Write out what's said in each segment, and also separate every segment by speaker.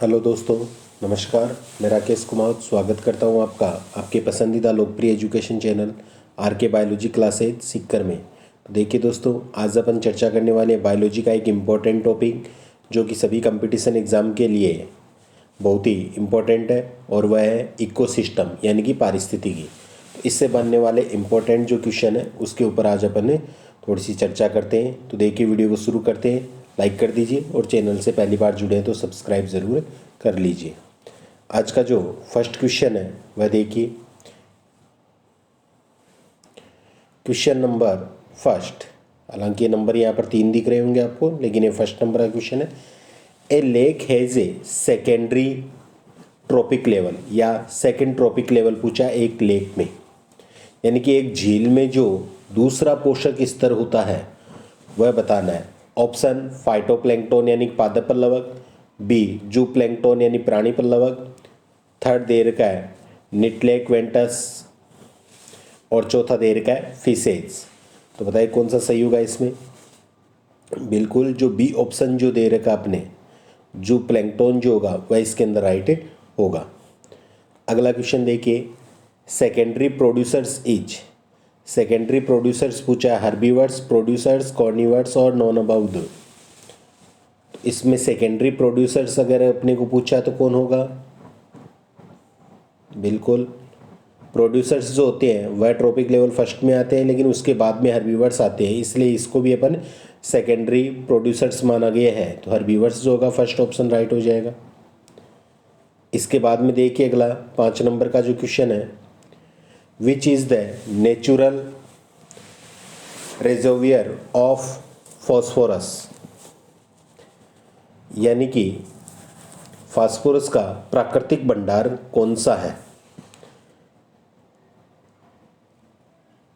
Speaker 1: Hello दोस्तों, नमस्कार। मैं राकेश कुमार स्वागत करता हूं आपका आपके पसंदीदा लोकप्रिय एजुकेशन चैनल आर के बायोलॉजी क्लासेज सीखकर में। तो देखिए दोस्तों, आज अपन चर्चा करने वाले हैं बायोलॉजी का एक इम्पॉर्टेंट टॉपिक जो कि सभी कंपटीशन एग्ज़ाम के लिए बहुत ही इम्पोर्टेंट है, और वह है इकोसिस्टम यानी कि पारिस्थितिकी। तो इससे बनने वाले इम्पोर्टेंट जो क्वेश्चन है उसके ऊपर आज अपन थोड़ी सी चर्चा करते हैं। तो देखिए, वीडियो को शुरू करते हैं। लाइक कर दीजिए और चैनल से पहली बार जुड़े हैं तो सब्सक्राइब ज़रूर कर लीजिए। आज का जो फर्स्ट क्वेश्चन है वह देखिए, क्वेश्चन नंबर फर्स्ट। हालांकि ये नंबर यहाँ पर 3 दिख रहे होंगे आपको, लेकिन ये फर्स्ट नंबर का क्वेश्चन है। ए lake has a secondary trophic level, या सेकेंड ट्रॉपिक लेवल पूछा एक लेक में, यानी कि एक झील में जो दूसरा पोषक स्तर होता है वह बताना है। ऑप्शन फाइटोप्लैंक्टन यानी पादप पल्लवक, बी जू प्लैंक्टन यानी प्राणी पल्लवक, थर्ड दे रखा है निटलेक्वेंटस, और चौथा दे रखा है फिशेज। तो बताइए कौन सा सही होगा इसमें। बिल्कुल जो बी ऑप्शन जो दे रखा आपने, जू प्लैंक्टन जो होगा वह इसके अंदर राइट होगा। अगला क्वेश्चन देखिए, secondary producers is. Secondary producers पूछा है हर्बीवर्स, प्रोड्यूसर्स, कॉर्निवर्स और नॉन अबाउट। तो इसमें सेकेंडरी प्रोड्यूसर्स अगर अपने को पूछा तो कौन होगा। बिल्कुल प्रोड्यूसर्स जो होते हैं वह ट्रॉपिक लेवल फर्स्ट में आते हैं, लेकिन उसके बाद में हर्बीवर्स आते हैं, इसलिए इसको भी अपन सेकेंडरी प्रोड्यूसर्स माना गया है। तो हर्बीवर्स जो होगा फर्स्ट ऑप्शन राइट हो जाएगा। इसके बाद में देखिए अगला 5 नंबर का जो क्वेश्चन है, which is the natural reservoir of phosphorus, यानी कि फास्फोरस का प्राकृतिक भंडार कौन सा है।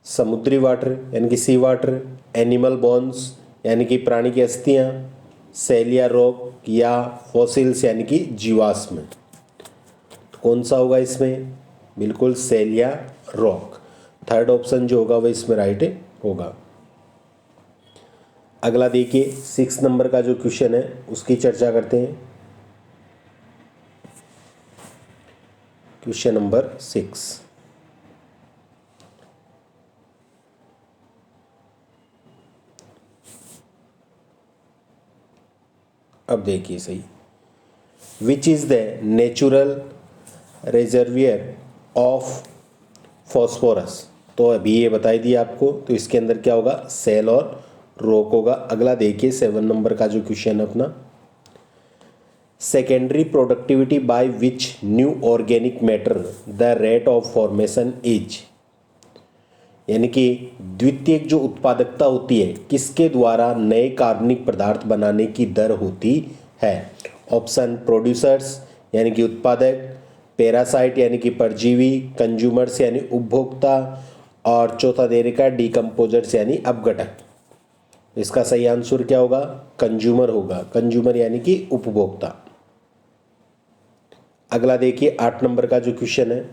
Speaker 1: समुद्री वाटर यानी कि सी वाटर, एनिमल बोन्स यानी कि प्राणी की अस्थियां, सेल या रॉक, या फॉसिल्स यानी कि जीवाश्म। तो कौन सा होगा इसमें। बिल्कुल सेल या रॉक, थर्ड ऑप्शन जो होगा वह इसमें राइट होगा। अगला देखिए 6 नंबर का जो क्वेश्चन है उसकी चर्चा करते हैं। क्वेश्चन नंबर 6, अब देखिए सही, which is the natural reservoir of phosphorus. तो अभी ये बताई दिया आपको, तो इसके अंदर क्या होगा, सेल और रॉक होगा। अगला देखिए 7 नंबर का जो क्वेश्चन है अपना, secondary productivity by which new organic matter the rate of formation is, यानी कि द्वितीयक जो उत्पादकता होती है किसके द्वारा नए कार्बनिक पदार्थ बनाने की दर होती है। ऑप्शन प्रोड्यूसर्स यानी कि उत्पादक, पैरासाइट यानी कि परजीवी, कंज्यूमर्स यानी उपभोक्ता, और चौथा दे रखा है डीकम्पोजर्स यानी अपघटक। इसका सही आंसर क्या होगा, कंज्यूमर होगा। कंज्यूमर यानी कि उपभोक्ता। अगला देखिए 8 नंबर का जो क्वेश्चन है,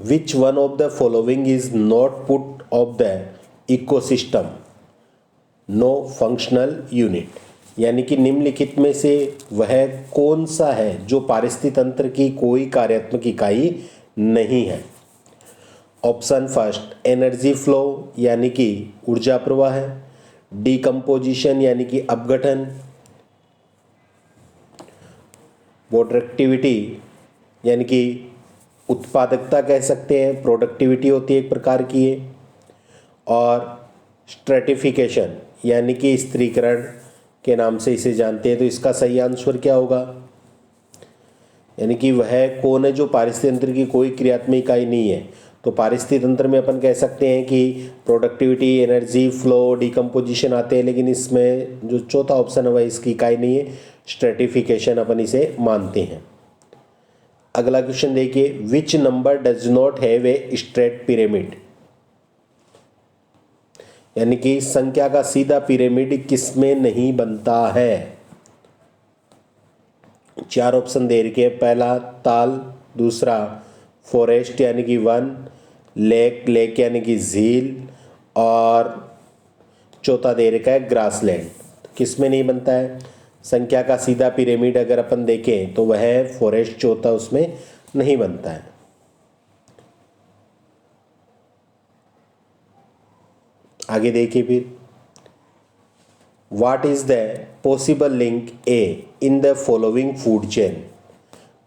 Speaker 1: which one of the following is not part of the ecosystem no functional unit, यानी कि निम्नलिखित में से वह कौन सा है जो पारिस्थितिक तंत्र की कोई कार्यात्मक इकाई नहीं है। ऑप्शन फर्स्ट एनर्जी फ्लो यानी कि ऊर्जा प्रवाह है, डीकम्पोजिशन यानी कि अपघटन, प्रोडक्टिविटी यानी कि उत्पादकता कह सकते हैं, प्रोडक्टिविटी होती है एक प्रकार की है, और स्ट्रेटिफिकेशन यानी कि स्थिरीकरण के नाम से इसे जानते हैं। तो इसका सही आंसर क्या होगा, यानी कि वह कौन है जो पारिस्थितिक तंत्र की कोई क्रियात्मक इकाई नहीं है। तो पारिस्थितिक तंत्र में अपन कह सकते हैं कि प्रोडक्टिविटी, एनर्जी फ्लो, डिकम्पोजिशन आते हैं, लेकिन इसमें जो चौथा ऑप्शन है वह इसकी इकाई नहीं है, स्ट्रेटिफिकेशन अपन इसे मानते हैं। अगला क्वेश्चन देखिए, which number does not have a straight pyramid, यानी कि संख्या का सीधा पिरामिड किसमें नहीं बनता है। 4 ऑप्शन दे रखे हैं, पहला ताल, दूसरा फॉरेस्ट यानी कि वन, लेक यानी कि झील, और चौथा दे रखा है ग्रासलैंड। किस में नहीं बनता है, संख्या का सीधा पिरामिड अगर अपन देखें तो वह फॉरेस्ट जो होता है उसमें नहीं बनता है। आगे देखिए फिर, what is the possible link A in the following food chain.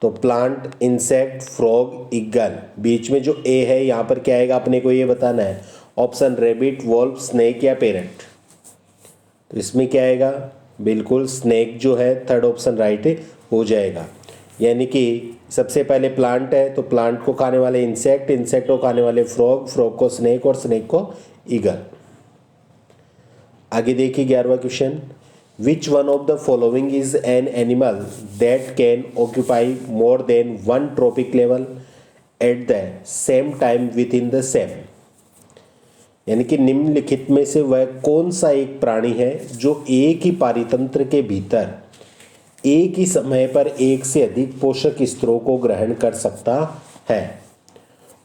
Speaker 1: तो प्लांट, इंसेक्ट, फ्रॉग, ईगल, बीच में जो ए है यहाँ पर क्या आएगा अपने को ये बताना है। ऑप्शन रेबिट, वॉल्फ, स्नेक या पैरेट। तो इसमें क्या आएगा, बिल्कुल स्नेक जो है थर्ड ऑप्शन राइट हो जाएगा। यानी कि सबसे पहले प्लांट है तो प्लांट को खाने वाले इंसेक्ट, इंसेक्ट को खाने वाले फ्रॉग, फ्रॉग को स्नेक और स्नेक को ईगल। आगे देखिए 11वां question, which one of the following is an animal that can occupy more than one trophic level at the same time within the same. यानी कि निम्नलिखित में से वह कौन सा एक प्राणी है जो एक ही पारितंत्र के भीतर एक ही समय पर एक से अधिक पोषक स्तरों को ग्रहण कर सकता है।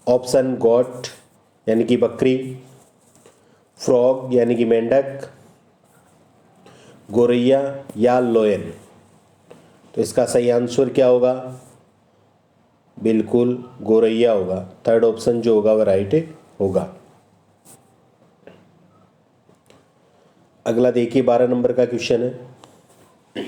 Speaker 1: ऑप्शन गोट यानी कि बकरी, फ्रॉग यानी कि मेंढक, गोरैया या लोयन। तो इसका सही आंसर क्या होगा, बिल्कुल गोरैया होगा। थर्ड ऑप्शन जो होगा वह राइट होगा। अगला देखिए 12 नंबर का क्वेश्चन है,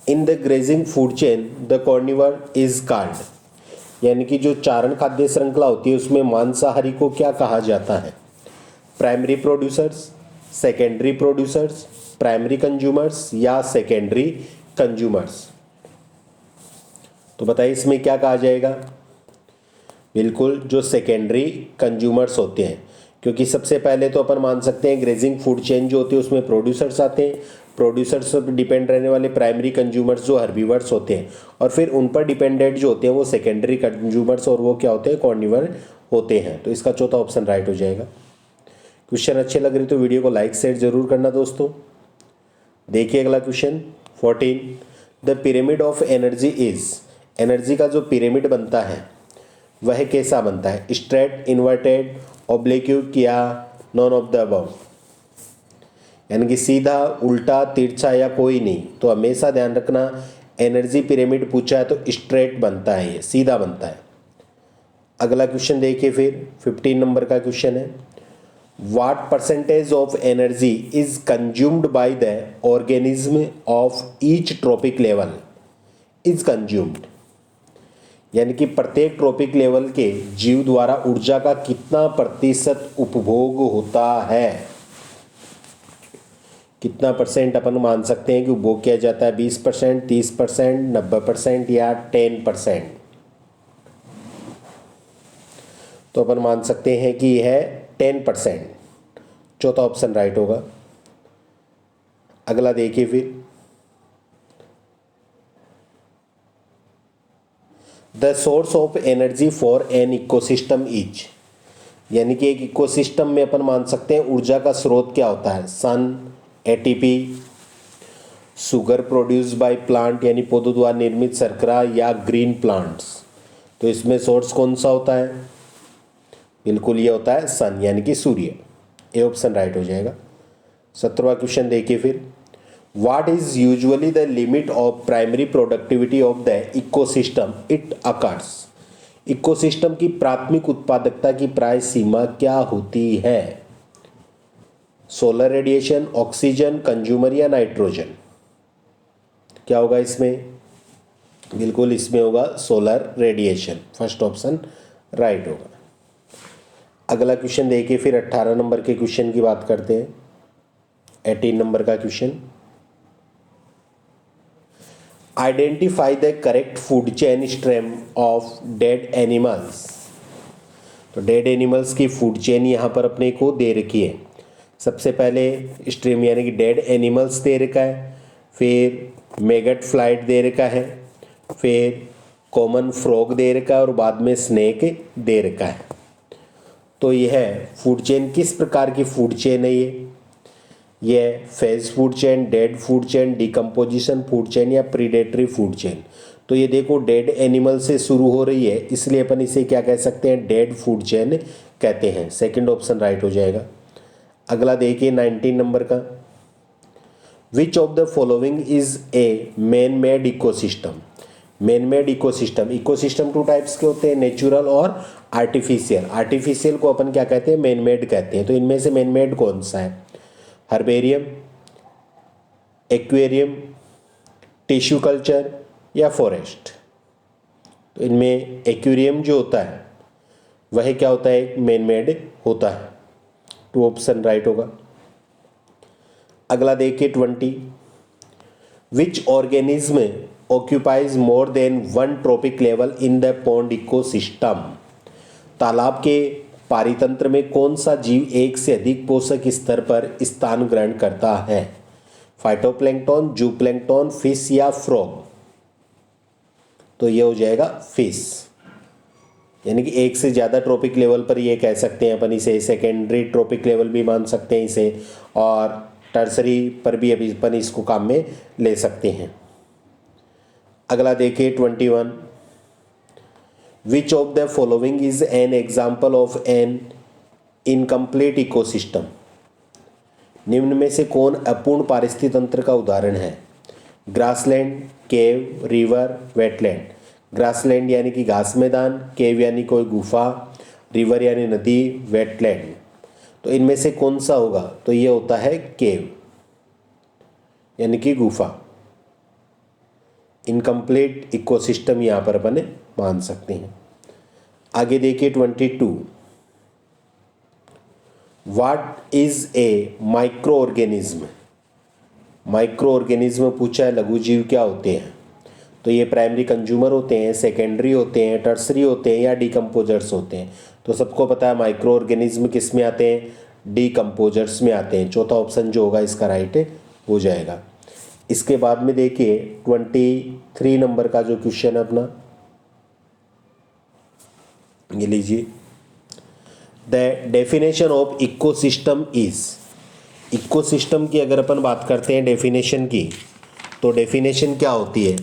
Speaker 1: in the grazing food chain the carnivore is called. यानी कि जो चारण खाद्य श्रृंखला होती है उसमें मांसाहारी को क्या कहा जाता है। Primary producers, secondary producers, primary consumers या सेकेंडरी कंज्यूमर्स। तो बताइए इसमें क्या कहा जाएगा, बिल्कुल जो सेकेंडरी कंज्यूमर्स होते हैं, क्योंकि सबसे पहले तो अपन मान सकते हैं ग्रेजिंग फूड चेन जो होती है उसमें प्रोड्यूसर्स आते हैं, प्रोड्यूसर्स पर डिपेंड रहने वाले प्राइमरी कंज्यूमर्स जो हर्बीवर्स होते हैं, और फिर उन पर डिपेंडेंट जो होते हैं वो सेकेंडरी कंज्यूमर्स, और वो क्या होते हैं, कॉर्निवर होते हैं। तो इसका चौथा ऑप्शन राइट हो जाएगा। क्वेश्चन अच्छे लग रहे तो वीडियो को लाइक शेयर जरूर करना दोस्तों। देखिए अगला question 14, the pyramid of energy is. Energy का जो पिरामिड बनता है वह कैसा बनता है, स्ट्रेट, इन्वर्टेड, ऑब्लिक्यूट या नॉन ऑफ द अबव। यानी कि सीधा, उल्टा, तिरछा या कोई नहीं। तो हमेशा ध्यान रखना एनर्जी पिरामिड पूछा है तो स्ट्रेट बनता है, ये सीधा बनता है। अगला क्वेश्चन देखिए फिर 15 नंबर का क्वेश्चन है, what percentage of energy is consumed by the organism of each tropic level is consumed। यानी कि प्रत्येक ट्रॉपिक लेवल के जीव द्वारा ऊर्जा का कितना प्रतिशत उपभोग होता है। कितना परसेंट अपन मान सकते हैं कि उपभोग किया जाता है, 20%, 30%, 90% या 10%। तो अपन मान सकते हैं कि यह है 10%। चौथा ऑप्शन राइट होगा। अगला देखिए फिर, the source of energy for an ecosystem is. यानी कि एक इकोसिस्टम में अपन मान सकते हैं ऊर्जा का स्रोत क्या होता है, sun, ATP, sugar produce by plant यानी पौधों द्वारा निर्मित शर्करा या ग्रीन प्लांट्स। तो इसमें सोर्स कौन सा होता है, बिल्कुल ये होता है सन यानी कि सूर्य। ए ऑप्शन राइट हो जाएगा। 17वां क्वेश्चन देखिए फिर, what is usually the limit of primary productivity of the ecosystem it occurs. Ecosystem की प्राथमिक उत्पादकता की प्राय सीमा क्या होती है। सोलर रेडिएशन, ऑक्सीजन, कंज्यूमर या नाइट्रोजन। क्या होगा इसमें, बिल्कुल इसमें होगा solar radiation. First option right होगा। अगला क्वेश्चन देखिए फिर 18 नंबर के क्वेश्चन की बात करते हैं। 18 नंबर का question, identify the correct food chain stream of dead animals. तो डेड एनिमल्स की फूड चेन यहाँ पर अपने को दे रखी है। सबसे पहले स्ट्रीम यानी कि डेड एनिमल्स दे रखा है, फिर मैगट फ्लाइट दे रखा है, फिर कॉमन फ्रॉग दे रखा है और बाद में स्नेक दे रखा है। तो यह फूड चेन किस प्रकार की फूड चेन है, ये phase food chain, dead food chain, decomposition food chain या प्रीडेटरी फूड चेन। तो ये देखो डेड एनिमल से शुरू हो रही है, इसलिए अपन इसे क्या कह सकते हैं, डेड फूड चेन कहते हैं। सेकंड ऑप्शन राइट हो जाएगा। अगला देखिए 19 नंबर का, विच of the following is a man made ecosystem. Man made ecosystem, ecosystem two types के होते हैं, नेचुरल और आर्टिफिशियल। आर्टिफिशियल को अपन क्या कहते हैं, मैन मेड कहते हैं। तो इनमें से मैन मेड कौन सा है, हर्बेरियम, एक्वेरियम, टिश्यू कल्चर या फॉरेस्ट। तो इनमें एक्वेरियम जो होता है वह क्या होता है, मैन मेड होता है। टू ऑप्शन राइट होगा। अगला देखिए 20, which organism occupies more than one trophic level in the pond ecosystem. तालाब के पारितंत्र में कौन सा जीव एक से अधिक पोषक स्तर पर स्थान ग्रहण करता है, फाइटोप्लैंक्टन, जूप्लैंक्टन, फिश या फ्रॉग। तो ये हो जाएगा फिश, यानी कि एक से ज़्यादा ट्रॉपिक लेवल पर ये कह सकते हैं अपन इसे, सेकेंडरी ट्रॉपिक लेवल भी मान सकते हैं इसे, और टर्सरी पर भी अभी अपन इसको काम में ले सकते हैं। अगला देखिए 21, विच of the following is an example of N incomplete ecosystem. निम्न में से कौन अपूर्ण पारिस्थितिक तंत्र का उदाहरण है, ग्रासलैंड, केव, रिवर, वेटलैंड। ग्रासलैंड यानी कि घास मैदान, केव यानी कोई गुफा, रिवर यानी नदी, वेटलैंड। तो इनमें से कौन सा होगा, तो ये होता है केव यानी कि गुफा। इनकम्प्लीट इकोसिस्टम यहाँ पर अपन मान सकते हैं। आगे देखिए 22, what is a micro organism. Micro organism पूछा है, लघु जीव क्या होते हैं। तो ये प्राइमरी कंज्यूमर होते हैं, सेकेंडरी होते हैं, टर्सरी होते हैं या डिकम्पोजर्स होते हैं। तो सबको पता है माइक्रो ऑर्गेनिज्म किस में आते हैं, डिकम्पोजर्स में आते हैं। चौथा ऑप्शन जो होगा इसका राइट हो जाएगा। इसके बाद में देखिए 23 नंबर का जो क्वेश्चन है अपना, ये लीजिए, the definition of ecosystem is. Ecosystem की अगर अपन बात करते हैं डेफिनेशन की, तो डेफिनेशन क्या होती है,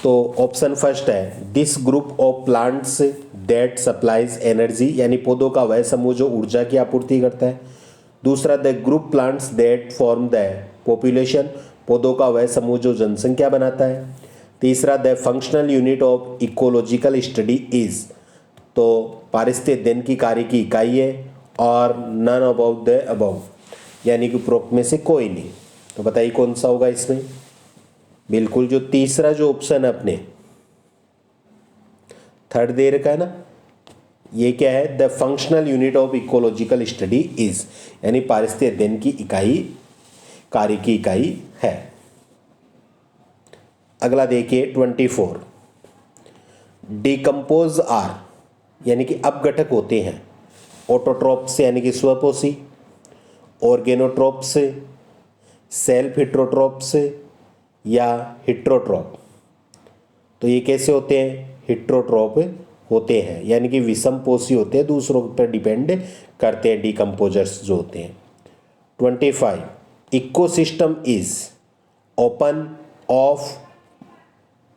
Speaker 1: तो ऑप्शन फर्स्ट है, this group of plants that supplies energy, यानी पौधों का वह समूह जो ऊर्जा की आपूर्ति करता है। दूसरा, the group plants that form the population, पौधों का वह समूह जो जनसंख्या बनाता है। तीसरा, the functional unit of ecological study is, तो पारिस्थितिक अध्ययन की कार्य की इकाई है। और नन अबाउट द अबाउ, यानी कि उपरोक्त में से कोई नहीं। तो बताइए कौन सा होगा इसमें, बिल्कुल जो तीसरा जो ऑप्शन है अपने थर्ड दे रखा है ना, ये क्या है, the functional unit of ecological study is, यानी पारिस्थितिक अध्ययन की इकाई, कार्य की इकाई है। अगला देखिए 24, डिकम्पोज आर, यानी कि अपघटक होते हैं, ऑटोट्रोप्स यानी कि स्वपोषी, ऑर्गेनोट्रोप्स, सेल्फ हिट्रोट्रोप्स या हिट्रोट्रोप। तो ये कैसे होते हैं, हिट्रोट्रोप होते हैं, यानी कि विषमपोषी होते हैं, दूसरों पर डिपेंड करते हैं, डिकम्पोजर्स जो होते हैं। 25, ecosystem is open of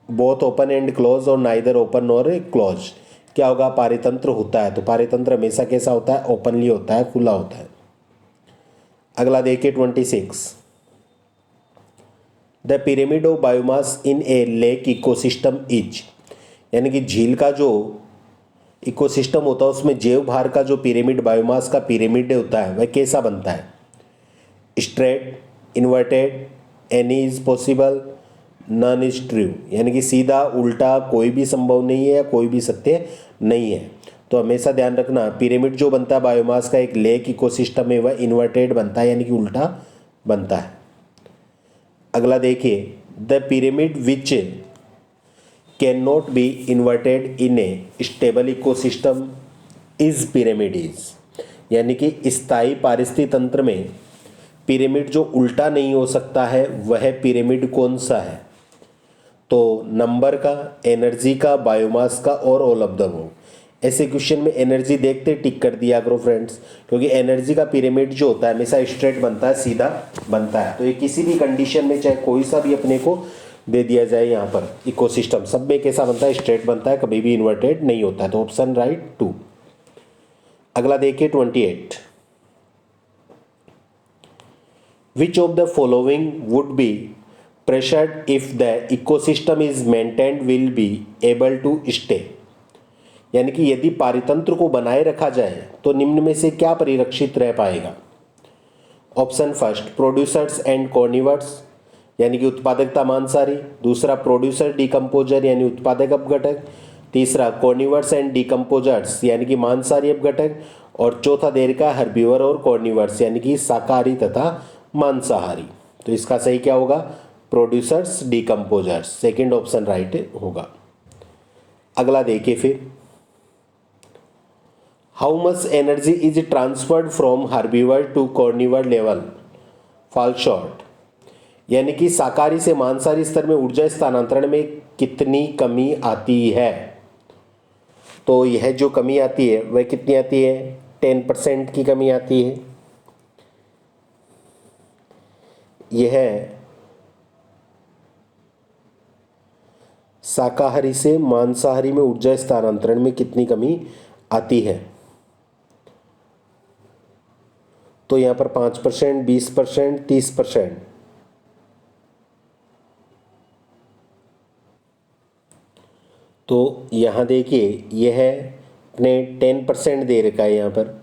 Speaker 1: both open and close और नाइदर ओपन और क्लोज। क्या होगा, पारितंत्र होता है, तो पारितंत्र हमेशा कैसा होता है, ओपनली होता है, खुला होता है। अगला देखिए 26, the pyramid of biomass in A lake ecosystem is, यानी कि झील का जो इकोसिस्टम होता है उसमें जैव भार का जो पिरामिड, बायोमास का पिरामिड होता है वह कैसा बनता है, straight, inverted, any is possible, none is true, यानी कि सीधा, उल्टा, कोई भी संभव नहीं है या कोई भी सत्य नहीं है। तो हमेशा ध्यान रखना, पिरामिड जो बनता है बायोमास का एक लेक इकोसिस्टम में, वह इन्वर्टेड बनता है, यानी कि उल्टा बनता है। अगला देखिए, the pyramid which can not be inverted in A stable ecosystem is pyramid, यानी कि स्थायी पारिस्थितिक तंत्र में पिरामिड जो उल्टा नहीं हो सकता है वह पिरामिड कौन सा है, तो नंबर का, एनर्जी का, बायोमास का और ऑल ऑफ द अबव। ऐसे क्वेश्चन में एनर्जी देखते टिक कर दिया करो फ्रेंड्स, क्योंकि एनर्जी का पिरामिड जो होता है हमेशा स्ट्रेट बनता है, सीधा बनता है। तो ये किसी भी कंडीशन में चाहे कोई सा भी अपने को दे दिया जाए, यहाँ पर इकोसिस्टम सब में कैसा बनता है, स्ट्रेट बनता है, कभी भी इन्वर्टेड नहीं होता है। तो ऑप्शन राइट 2। अगला देखिए 28, which of the following would be pressured if the ecosystem is maintained will be able to stay. यानी कि यदि पारितंत्र को बनाए रखा जाए तो निम्न में से क्या परिरक्षित रह पाएगा। Option first producers and carnivores यानी कि उत्पादकता मांसाहारी, दूसरा प्रोड्यूसर डिकम्पोजर यानी उत्पादक अपघटक, तीसरा कॉर्निवर्स एंड डिकम्पोजर्स यानी कि मांसाहारी अपघटक, और चौथा देर का हर्बीवर और कॉर्निवर्स यानी कि शाकाहारी तथा मांसाहारी। तो इसका सही क्या होगा, producers decomposers, second option right होगा। अगला देखिए फिर, how much energy is transferred from herbivore to carnivore level fall short. यानी कि शाकाहारी से मांसाहारी स्तर में ऊर्जा स्थानांतरण में कितनी कमी आती है। तो यह जो कमी आती है वह कितनी आती है, 10% की कमी आती है। यह शाकाहारी से मांसाहारी में ऊर्जा स्थानांतरण में कितनी कमी आती है। तो यहां पर 5%, 20%, 30%। तो यहाँ देखिए यह अपने 10% दे रखा है। यहाँ पर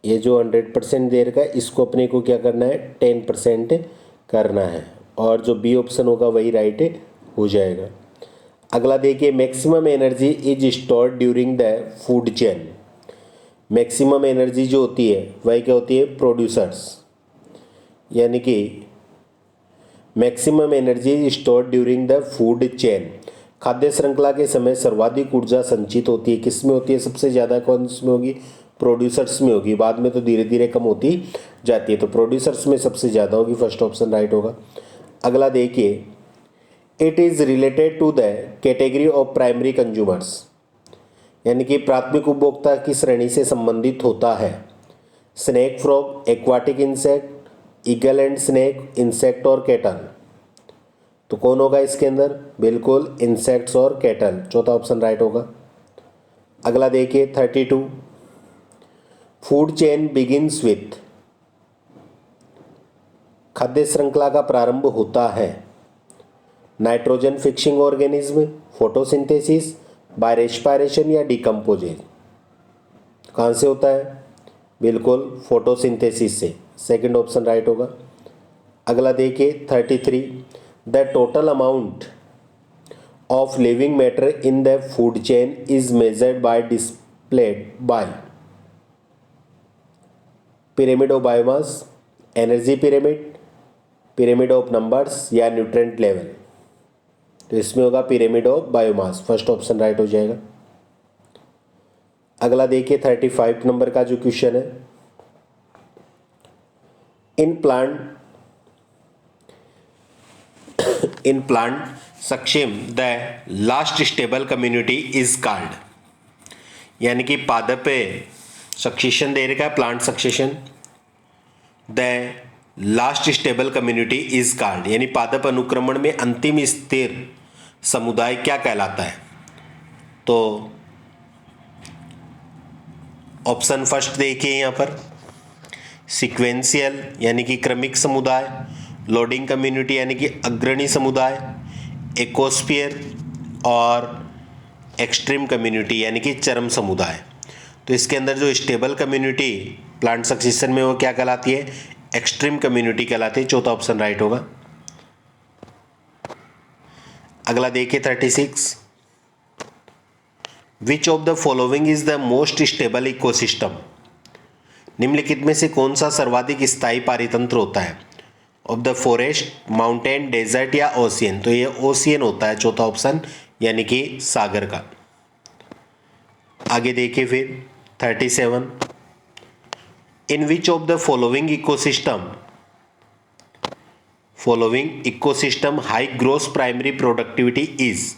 Speaker 1: ये जो 100% दे रखा है इसको अपने को क्या करना है, 10% करना है, और जो बी ऑप्शन होगा वही राइट हो जाएगा। अगला देखिए, maximum energy is stored during the food chain. Maximum energy जो होती है वह क्या होती है, प्रोड्यूसर्स, यानी कि maximum energy is stored during the food chain. खाद्य श्रृंखला के समय सर्वाधिक ऊर्जा संचित होती है, किस में होती है, सबसे ज़्यादा कौन में होगी, प्रोड्यूसर्स में होगी, बाद में तो धीरे धीरे कम होती जाती है। तो प्रोड्यूसर्स में सबसे ज़्यादा होगी, फर्स्ट ऑप्शन राइट होगा। अगला देखिए, it is related to the category of primary consumers, यानी कि प्राथमिक उपभोक्ता की श्रेणी से संबंधित होता है। Snake frog, aquatic insect, eagle and snake, insect और कैटल। तो कौन होगा इसके अंदर, बिल्कुल इंसेक्ट्स और कैटल, चौथा ऑप्शन राइट होगा। अगला देखिए 32, फूड चेन बिगिंस विथ। खाद्य श्रृंखला का प्रारंभ होता है nitrogen fixing organism, photosynthesis, by respiration या डिकम्पोजेज। कहाँ से होता है, बिल्कुल फोटोसिंथेसिस से, सेकंड ऑप्शन राइट होगा। अगला देखिए 33, the total amount of living matter in the food chain is measured by displayed bye pyramid of biomass, energy pyramid, pyramid of numbers या न्यूट्रिएंट लेवल। तो इसमें होगा pyramid of biomass, first option right हो जाएगा। अगला देखिए 35 number का जो क्वेश्चन है, in plant succession the last stable community is called. यानी कि पादप सक्सेशन दे रखा है, plant succession, the last stable community is called, यानी पादप अनुक्रमण में अंतिम स्थिर समुदाय क्या कहलाता है। तो ऑप्शन फर्स्ट देखिए यहाँ पर, सीक्वेंशियल यानी कि क्रमिक समुदाय, लोडिंग कम्युनिटी यानी कि अग्रणी समुदाय, एकोस्फीयर और एक्सट्रीम कम्युनिटी यानी कि चरम समुदाय। तो इसके अंदर जो स्टेबल कम्युनिटी प्लांट सक्सेशन में वो क्या कहलाती है, एक्सट्रीम कम्युनिटी कहलाती है, चौथा ऑप्शन राइट होगा। अगला देखिए 36, विच of the following is the most stable ecosystem. निम्नलिखित में से कौन सा सर्वाधिक स्थायी पारितंत्र होता है, of the forest, mountain, desert या ओशियन। तो ये ओशियन होता है, चौथा ऑप्शन, यानी कि सागर का। आगे देखिए फिर 37, in which of the following ecosystem high gross primary productivity is.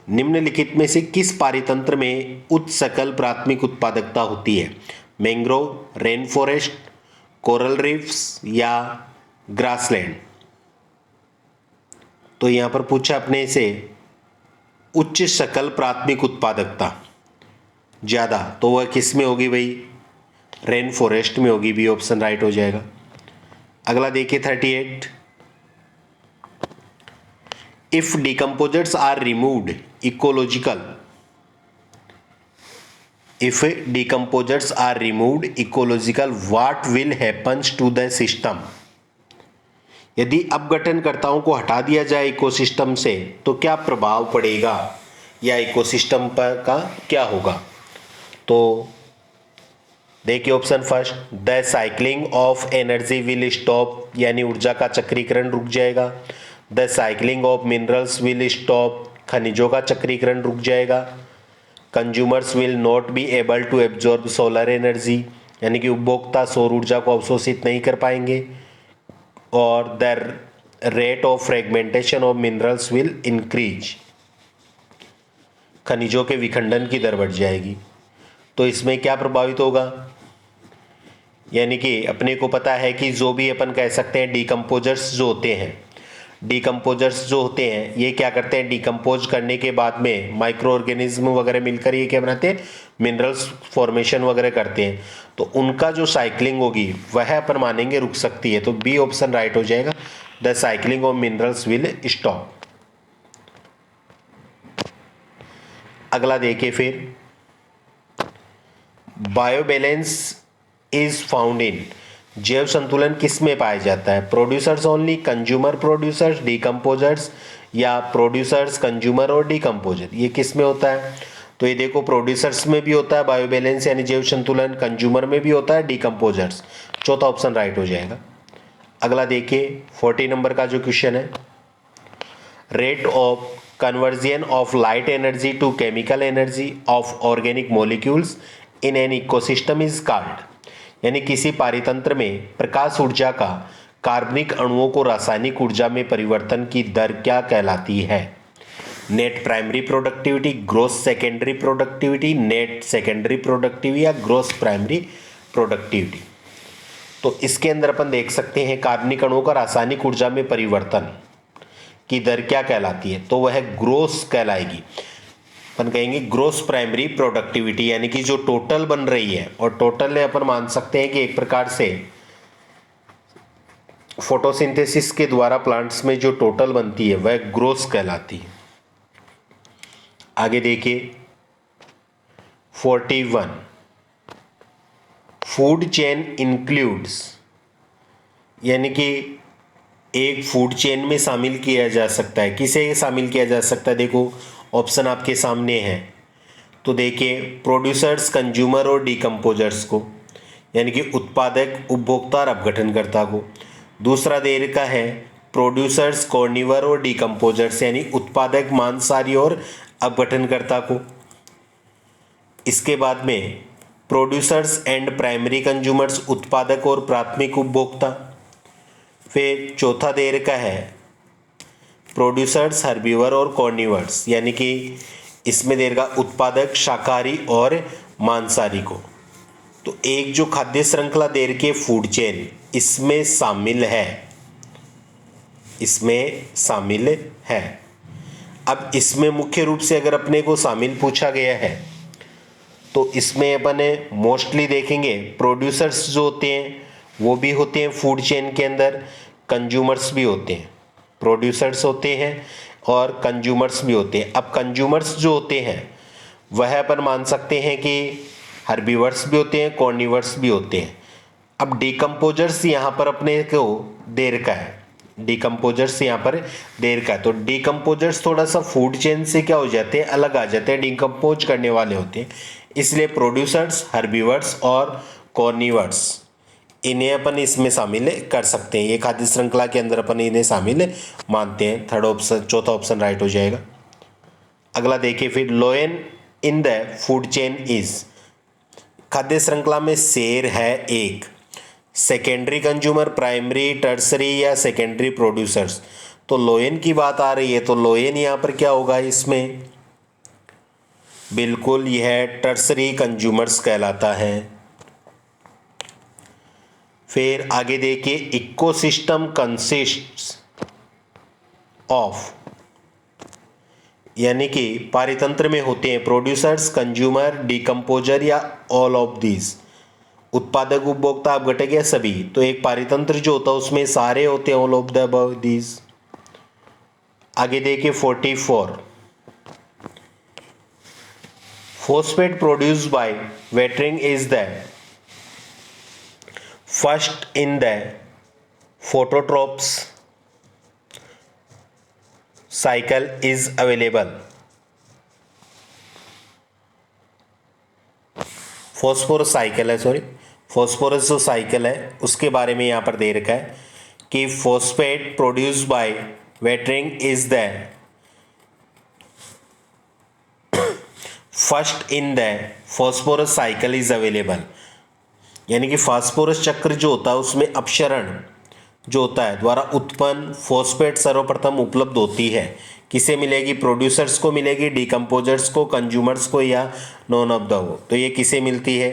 Speaker 1: निम्नलिखित में से किस पारितंत्र में उच्च सकल प्राथमिक उत्पादकता होती है, mangrove, rain forest, coral reefs या ग्रासलैंड। तो यहां पर पूछा अपने से उच्च सकल प्राथमिक उत्पादकता ज़्यादा, तो वह किस में होगी भाई, रेन फॉरेस्ट में होगी, बी ऑप्शन राइट हो जाएगा। अगला देखिए 38, if decomposers are removed ecological, if decomposers are removed ecological what will happens to the system, यदि अपघटनकर्ताओं को हटा दिया जाए इकोसिस्टम से तो क्या प्रभाव पड़ेगा या इकोसिस्टम पर का क्या होगा। तो देखिए option first, the cycling of energy will stop, यानी ऊर्जा का चक्रीकरण रुक जाएगा। The cycling of minerals will stop, खनिजों का चक्रीकरण रुक जाएगा। Consumers will not be able to absorb solar energy, यानी कि उपभोक्ता सौर ऊर्जा को अवशोषित नहीं कर पाएंगे। और the rate of fragmentation of minerals will increase, खनिजों के विखंडन की दर बढ़ जाएगी। तो इसमें क्या प्रभावित होगा, यानी कि अपने को पता है कि जो भी अपन कह सकते हैं डिकम्पोजर्स जो होते हैं, डिकम्पोजर्स जो होते हैं ये क्या करते हैं, डिकम्पोज करने के बाद में माइक्रो ऑर्गेनिज्म वगैरह मिलकर ये क्या बनाते हैं, मिनरल्स फॉर्मेशन वगैरह करते हैं। तो उनका जो साइक्लिंग होगी वह अपन मानेंगे रुक सकती है। तो बी ऑप्शन राइट हो जाएगा, the cycling of minerals will stop. अगला देखिए फिर, बायोबैलेंस इज फाउंड इन, जैव संतुलन किस में पाया जाता है, producers only, consumer producers, decomposers, या प्रोड्यूसर्स कंज्यूमर और डिकम्पोजर, ये किस में होता है। तो ये देखो प्रोड्यूसर्स में भी होता है बायोबैलेंस यानी जैव संतुलन, कंज्यूमर में भी होता है, डिकम्पोजर्स, चौथा ऑप्शन राइट हो जाएगा। अगला देखिए 40 नंबर का जो क्वेश्चन है, rate of conversion of light energy to chemical energy of organic molecules in an ecosystem is called, यानी किसी पारितंत्र में प्रकाश ऊर्जा का कार्बनिक अणुओं को रासायनिक ऊर्जा में परिवर्तन की दर क्या कहलाती है। Net primary productivity, gross secondary productivity, net secondary productivity या ग्रोस प्राइमरी प्रोडक्टिविटी। तो इसके अंदर अपन देख सकते हैं कार्बनिक अणुओं का रासायनिक ऊर्जा में परिवर्तन की दर क्या कहलाती है, तो वह ग्रोस कहलाएगी। अपन कहेंगे ग्रोस प्राइमरी प्रोडक्टिविटी, यानी कि जो टोटल बन रही है, और टोटल अपन मान सकते हैं कि एक प्रकार से फोटोसिंथेसिस के द्वारा प्लांट्स में जो टोटल बनती है वह ग्रोस कहलाती है। आगे देखिए 41, फूड चेन इंक्लूड्स, यानी कि एक फूड चेन में शामिल किया जा सकता है, किसे शामिल किया जा सकता है, देखो ऑप्शन आपके सामने है। तो देखिए प्रोड्यूसर्स, कंज्यूमर और डिकम्पोजर्स को, यानी कि उत्पादक, उपभोक्ता और अपघटनकर्ता को। दूसरा देर का है प्रोड्यूसर्स, कॉर्निवर और डिकम्पोजर्स, यानी उत्पादक, मांसाहारी और अपघटनकर्ता को। इसके बाद में प्रोड्यूसर्स एंड प्राइमरी कंज्यूमर्स, उत्पादक और प्राथमिक उपभोक्ता। फिर चौथा देर का है प्रोड्यूसर्स, हर्बीवर और कॉर्निवर्स, यानी कि इसमें देगा उत्पादक, शाकाहारी और मांसाहारी को। तो एक जो खाद्य श्रृंखला देर के फूड चेन इसमें शामिल है, इसमें शामिल है। अब इसमें मुख्य रूप से अगर अपने को शामिल पूछा गया है तो इसमें अपन मोस्टली देखेंगे प्रोड्यूसर्स जो होते हैं वो भी होते हैं फूड चेन के अंदर, कंज्यूमर्स भी होते हैं, प्रोड्यूसर्स होते हैं और कंज्यूमर्स भी होते हैं। अब कंज्यूमर्स जो होते हैं वह अपन मान सकते हैं कि हर्बीवर्स भी होते हैं, कॉर्निवर्स भी होते हैं। अब डिकम्पोजर्स यहाँ पर अपने को देर का है, डिकम्पोजर्स यहाँ पर देर का है। तो डिकम्पोजर्स थोड़ा सा फूड चेन से क्या हो जाते हैं, अलग आ जाते हैं, डिकम्पोज करने वाले होते हैं। इसलिए प्रोड्यूसर्स, हर्बीवर्स और कॉर्निवर्स इन्हें अपन इसमें शामिल कर सकते हैं, ये खाद्य श्रृंखला के अंदर अपन इन्हें शामिल मानते हैं। थर्ड ऑप्शन, चौथा ऑप्शन राइट हो जाएगा। अगला देखिए फिर, lion in the food chain is, खाद्य श्रृंखला में शेर है एक, सेकेंडरी कंज्यूमर, प्राइमरी, टर्सरी या सेकेंडरी प्रोड्यूसर्स। तो लोएन की बात आ रही है तो लोएन यहाँ पर क्या होगा, इसमें बिल्कुल यह टर्सरी कंज्यूमर्स कहलाता है। फिर आगे देखिए, इकोसिस्टम कंसिस्ट्स ऑफ, यानी कि पारितंत्र में होते हैं प्रोड्यूसर्स, कंज्यूमर, डिकम्पोजर या ऑल ऑफ दीज। उत्पादक, उपभोक्ता, अपघटक या सभी। तो एक पारितंत्र जो होता है उसमें सारे होते हैं, all of the above these. आगे देखिए 44, phosphate produced by weathering is the first in the phototrophs cycle is available. Phosphorus cycle है, सॉरी, फॉस्फोरस जो साइकिल है उसके बारे में यहाँ पर दे रखा है कि phosphate produced by weathering is the first in the phosphorus cycle is available. यानी कि फास्फोरस चक्र जो होता है उसमें अपक्षरण जो होता है द्वारा उत्पन्न फॉस्फेट सर्वप्रथम उपलब्ध होती है। किसे मिलेगी? प्रोड्यूसर्स को मिलेगी, डिकम्पोजर्स को, कंज्यूमर्स को, या नॉन ऑफ द वो। तो ये किसे मिलती है?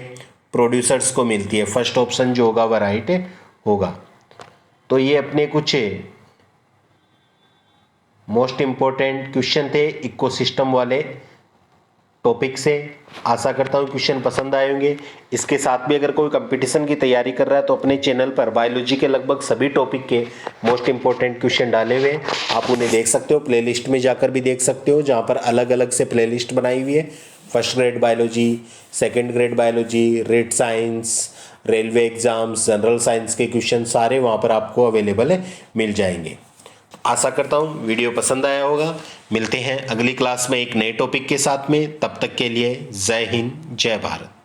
Speaker 1: प्रोड्यूसर्स को मिलती है। फर्स्ट ऑप्शन जो होगा वह राइट होगा। तो ये अपने कुछ मोस्ट इंपॉर्टेंट क्वेश्चन थे इकोसिस्टम वाले टॉपिक से। आशा करता हूँ क्वेश्चन पसंद आए होंगे। इसके साथ भी अगर कोई कंपटीशन की तैयारी कर रहा है तो अपने चैनल पर बायोलॉजी के लगभग सभी टॉपिक के मोस्ट इंपॉर्टेंट क्वेश्चन डाले हुए, आप उन्हें देख सकते हो। प्लेलिस्ट में जाकर भी देख सकते हो, जहाँ पर अलग अलग से प्लेलिस्ट बनाई हुई है। First grade biology, second grade biology, red science, railway exams, general science के क्वेश्चन सारे वहाँ पर आपको अवेलेबल है, मिल जाएंगे। आशा करता हूँ वीडियो पसंद आया होगा। मिलते हैं अगली क्लास में एक नए टॉपिक के साथ में। तब तक के लिए जय हिंद, जय भारत।